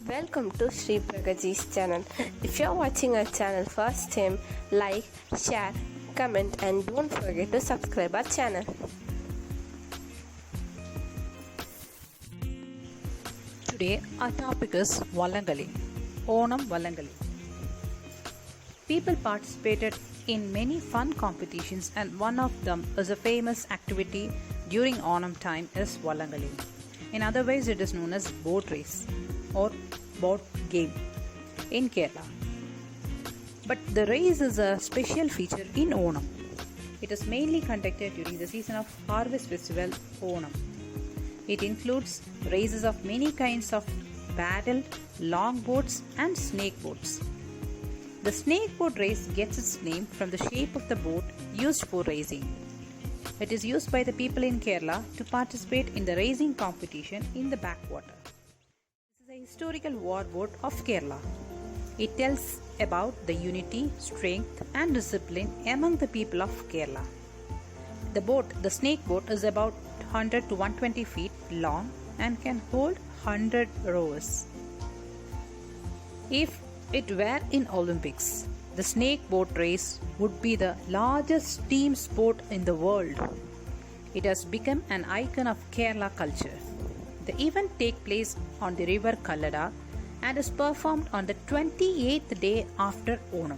Welcome to Sri Pragaji's channel. If you're watching our channel first time, like, share, comment and don't forget to subscribe our channel. Today our topic is Vallangali, Onam Vallangali. People participated in many fun competitions and one of them is a famous activity during Onam time is Vallangali. In other ways it is known as boat race or boat game in Kerala. But the race is a special feature in Onam. It is mainly conducted during the season of harvest festival Onam. It includes races of many kinds of paddle, long boats and snake boats. The snake boat race gets its name from the shape of the boat used for racing. It is used by the people in Kerala to participate in the racing competition in the backwater. This is a historical war boat of Kerala. It tells about the unity, strength and discipline among the people of Kerala. The snake boat is about 100 to 120 feet long and can hold 100 rowers. If it were in Olympics, the snake boat race would be the largest team sport in the world. It has become an icon of Kerala culture. The event takes place on the river Kallada and is performed on the 28th day after Onam.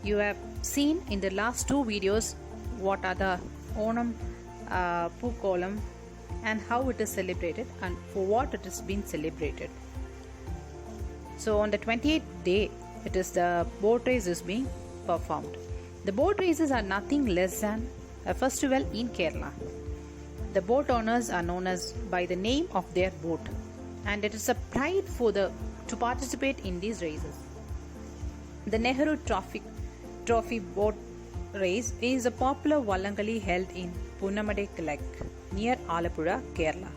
You have seen in the last two videos what are the Onam Pookolam and how it is celebrated and for what it has been celebrated. So on the 28th day, it is the boat race is being performed. The boat races are nothing less than a festival in Kerala. The boat owners are known as by the name of their boat, and it is a pride for to participate in these races. The Nehru Trophy boat race is a popular Vallangali held in Punnamade Lake near Alappuzha, Kerala.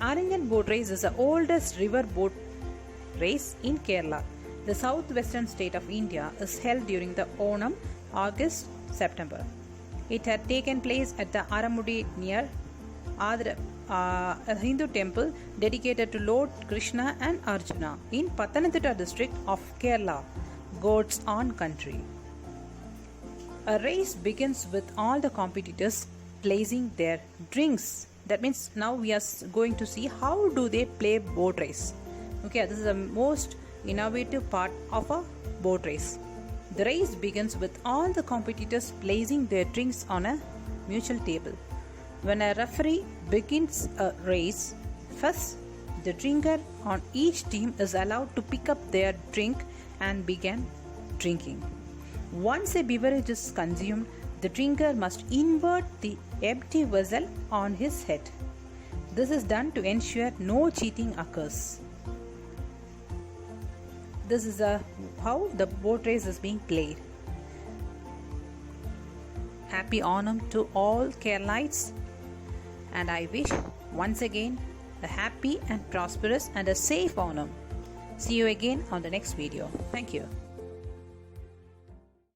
Aranjan boat race is the oldest river boat race in Kerala. The southwestern state of India is held during the Onam, August-September. It had taken place at the Aramudi near a Hindu temple dedicated to Lord Krishna and Arjuna in Pathanamthitta district of Kerala, God's own country. A race begins with all the competitors placing their drinks. That means now we are going to see how do they play boat race. Okay, this is the most innovative part of a boat race. The race begins with all the competitors placing their drinks on a mutual table. When a referee begins a race, first the drinker on each team is allowed to pick up their drink and begin drinking. Once a beverage is consumed, the drinker must invert the empty vessel on his head. This is done to ensure no cheating occurs. This is how the boat race is being played. Happy Onam to all Keralites, and I wish once again a happy and prosperous and a safe Onam. See you again on the next video. Thank you.